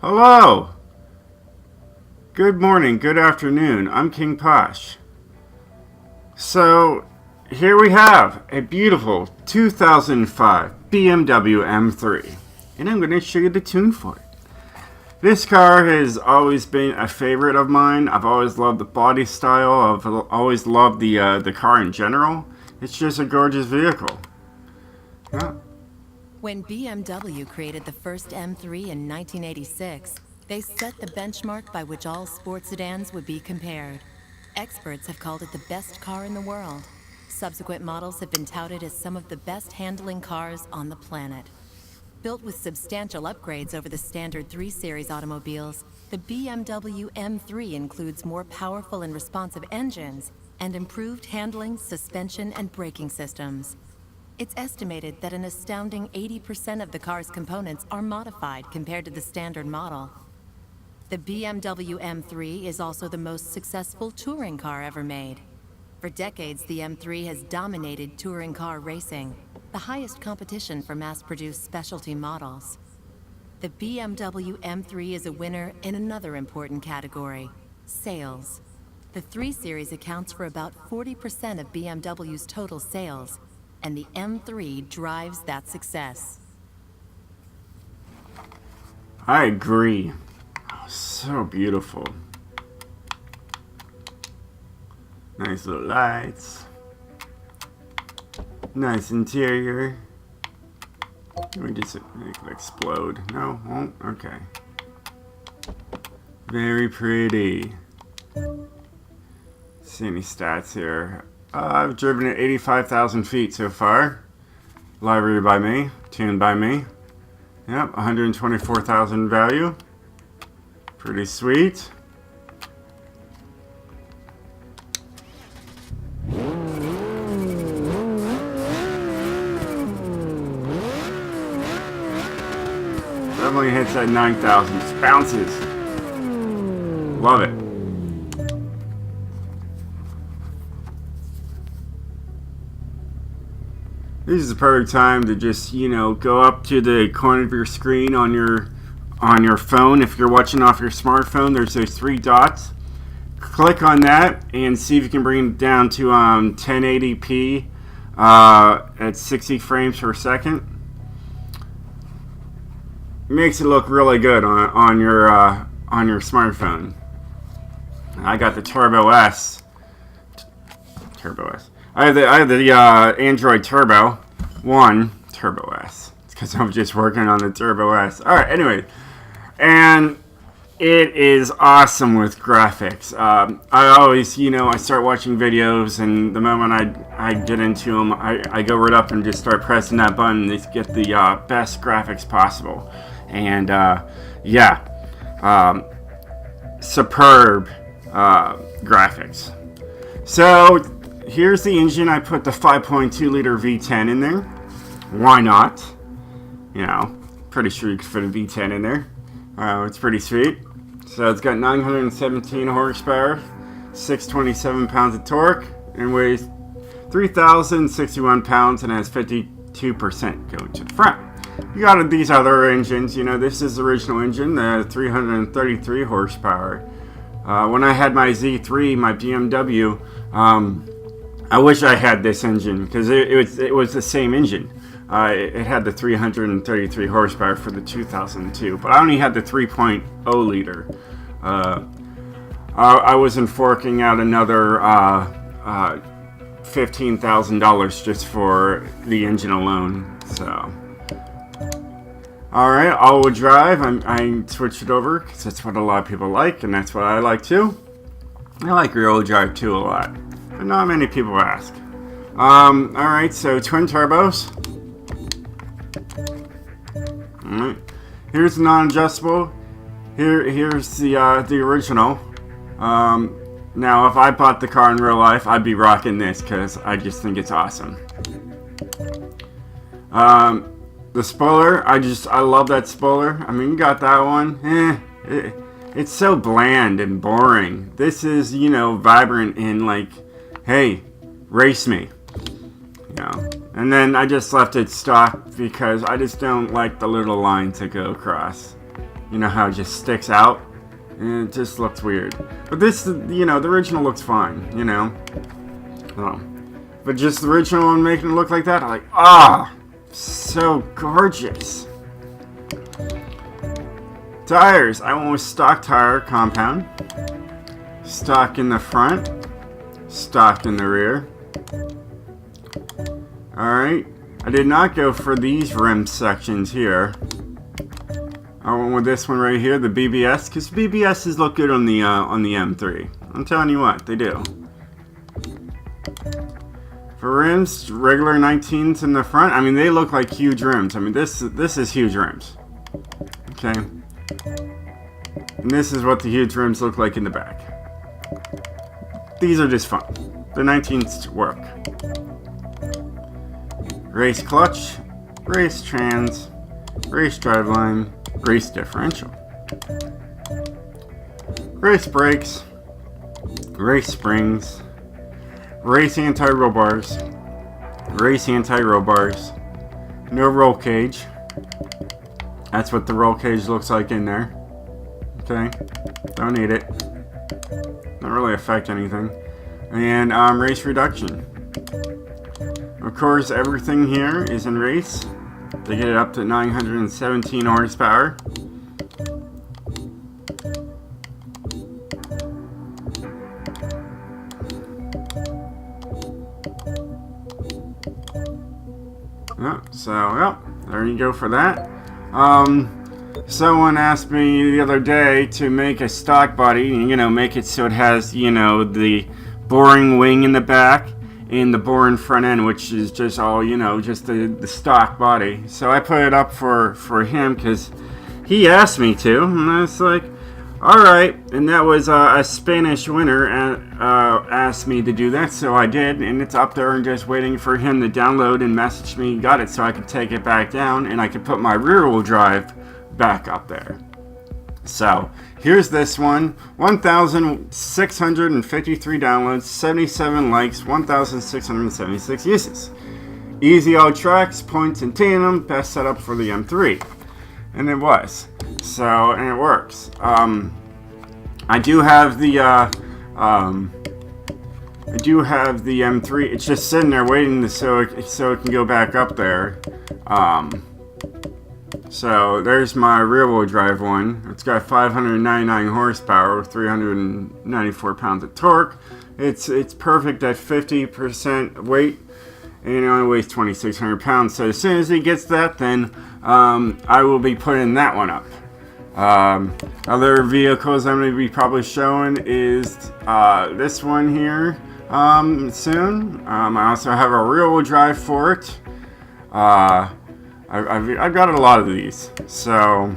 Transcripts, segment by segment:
Hello! Good morning, good afternoon. I'm King Posh. So, here we have a beautiful 2005 BMW M3. And I'm going to show you the tune for it. This car has always been a favorite of mine. I've always loved the body style. I've always loved the car in general. It's just a gorgeous vehicle. Yeah. When BMW created the first M3 in 1986, they set the benchmark by which all sports sedans would be compared. Experts have called it the best car in the world. Subsequent models have been touted as some of the best handling cars on the planet. Built with substantial upgrades over the standard 3 Series automobiles, the BMW M3 includes more powerful and responsive engines and improved handling, suspension, and braking systems. It's estimated that an astounding 80% of the car's components are modified compared to the standard model. The BMW M3 is also the most successful touring car ever made. For decades, the M3 has dominated touring car racing, the highest competition for mass-produced specialty models. The BMW M3 is a winner in another important category: sales. The 3 Series accounts for about 40% of BMW's total sales, and the M3 drives that success. I agree. Oh, so beautiful. Nice little lights. Nice interior. Let me just make it explode. No? Won't? Okay. Very pretty. See any stats here? I've driven it 85,000 feet so far. Library by me. Tuned by me. Yep, 124,000 value. Pretty sweet. Definitely hits at 9,000. Just bounces. Love it. This is the perfect time to just, go up to the corner of your screen on your phone. If you're watching off your smartphone, there's those 3 dots. Click on that and see if you can bring it down to 1080p at 60 frames per second. Makes it look really good on your smartphone. I got the Turbo S. I have the Android Turbo 1 Turbo S. It's because I'm just working on the Turbo S. All right, anyway, and it is awesome with graphics. I always, I start watching videos, and the moment I get into them, I go right up and just start pressing that button to get the best graphics possible. And superb graphics. So here's the engine. I put the 5.2 liter V10 in there. Why not? Pretty sure you could fit a V10 in there. It's pretty sweet. So it's got 917 horsepower, 627 pounds of torque, and weighs 3,061 pounds and has 52% going to the front. You got these other engines. This is the original engine, the 333 horsepower. When I had my Z3, my BMW, I wish I had this engine because it was the same engine. It had the 333 horsepower for the 2002, but I only had the 3.0 liter. I wasn't forking out another $15,000 just for the engine alone. So, all right, all-wheel drive. I switched it over because that's what a lot of people like, and that's what I like too. I like rear-wheel drive too a lot, but not many people ask. All right, so twin turbos. Alright, here's the non-adjustable. Here's the original. Now, if I bought the car in real life, I'd be rocking this because I just think it's awesome. The spoiler, I love that spoiler. I mean, you got that one. It's so bland and boring. This is, vibrant and like, hey, race me. And then I just left it stock because I just don't like the little lines that go across. You know how it just sticks out? And it just looks weird. But this, you know, the original looks fine, you know? Oh. But just the original and making it look like that, I'm like, ah! So gorgeous. Tires. I went with stock tire compound. Stock in the front. Stock in the rear. Alright. I did not go for these rim sections here. I went with this one right here, the BBS, because BBSs look good on the M3. I'm telling you what, they do. For rims, regular 19s in the front. I mean, they look like huge rims. I mean, this is huge rims. Okay. And this is what the huge rims look like in the back. These are just fun. The 19s work. Race clutch, race trans, race driveline, race differential. Race brakes, race springs, race anti-roll bars, race anti-roll bars, no roll cage. That's what the roll cage looks like in there. Okay, don't need it. Not really affect anything. And race reduction. Of course, everything here is in race. They get it up to 917 horsepower. There you go for that. Someone asked me the other day to make a stock body, you know, make it so it has, you know, the boring wing in the back and the boring front end, which is just all, you know, just the stock body. So I put it up for him because he asked me to, and I was like, alright. And that was a Spanish winner asked me to do that, so I did, and it's up there and just waiting for him to download and message me. Got it, so I could take it back down and I could put my rear wheel drive back up there. So here's this one. 1,653 downloads, 77 likes, 1,676 uses. Easy all tracks, points in tandem, best setup for the M3. And it was. So, and it works. I do have the M3. It's just sitting there waiting so it can go back up there. So there's my rear wheel drive one. It's got 599 horsepower, 394 pounds of torque. It's perfect at 50% weight, and it only weighs 2,600 pounds. So as soon as it gets that, then I will be putting that one up. Other vehicles I'm going to be probably showing is this one here soon. I also have a rear wheel drive for it. I've got a lot of these, so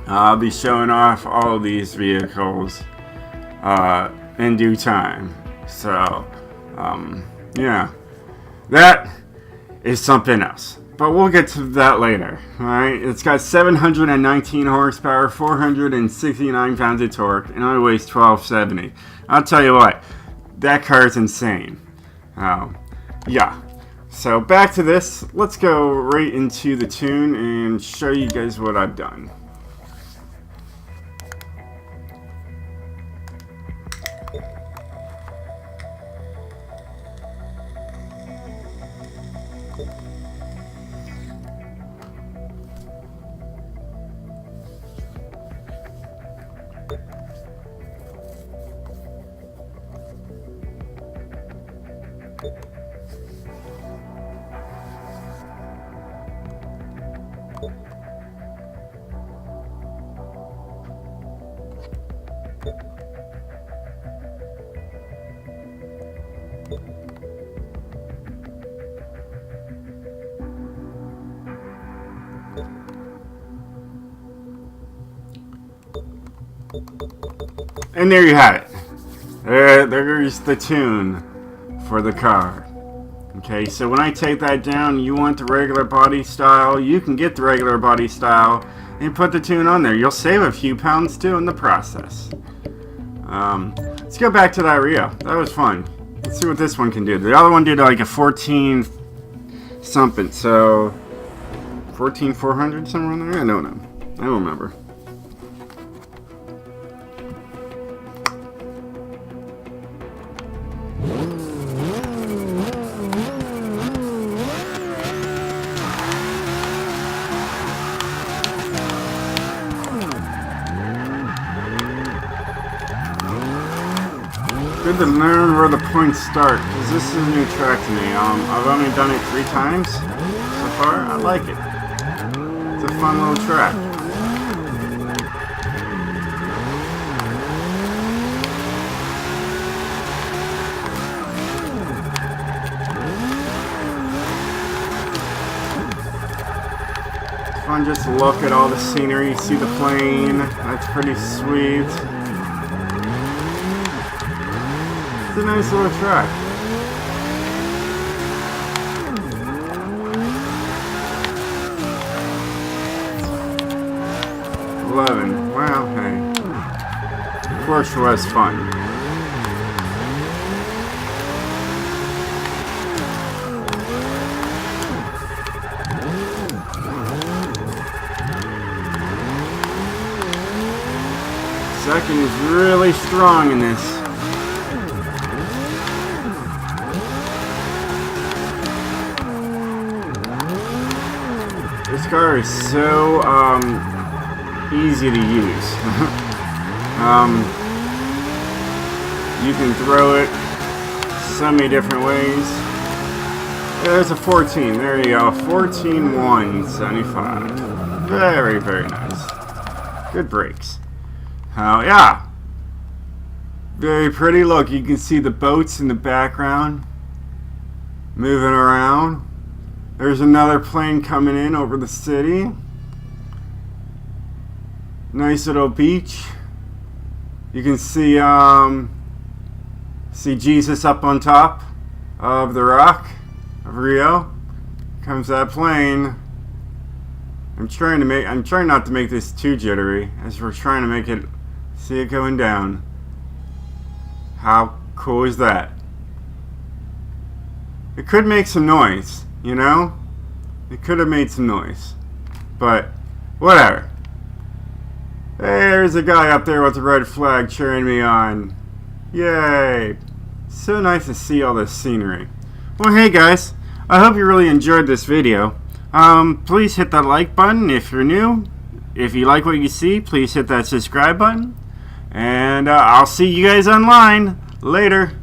I'll be showing off all of these vehicles in due time. So yeah, that is something else. But we'll get to that later. Alright, it's got 719 horsepower, 469 pounds of torque, and only weighs 1,270. I'll tell you what, that car is insane. Yeah. So back to this. Let's go right into the tune and show you guys what I've done. And there you have it. There's the tune for the car. Okay, so when I take that down, you want the regular body style, you can get the regular body style and put the tune on there. You'll save a few pounds too in the process. Let's go back to that Rio. That was fun. Let's see what this one can do. The other one did like a 14 something, so 14,400 somewhere in there? I don't know. I don't remember. good to learn where the points start, because this is a new track to me. I've only done it 3 times so far. I like it. It's a fun little track. It's fun just to look at all the scenery, see the plane. That's pretty sweet. It's a nice little track. Well, hey. Porsche was fun. Second is really strong in this. This car is so easy to use. You can throw it so many different ways. There's a 14. There you go. 14.175. Very, very nice. Good brakes. Yeah. Very pretty. Look, you can see the boats in the background moving around. There's another plane coming in over the city. Nice little beach. You can see Jesus up on top of the rock of Rio. Comes that plane. I'm trying not to make this too jittery as we're trying to make it, see it going down. How cool is that? It could make some noise, you know? It could have made some noise. But whatever. There's a guy up there with the red flag cheering me on. Yay! So nice to see all this scenery. Well, hey guys, I hope you really enjoyed this video. Please hit that like button if you're new. If you like what you see, please hit that subscribe button. And I'll see you guys online. Later.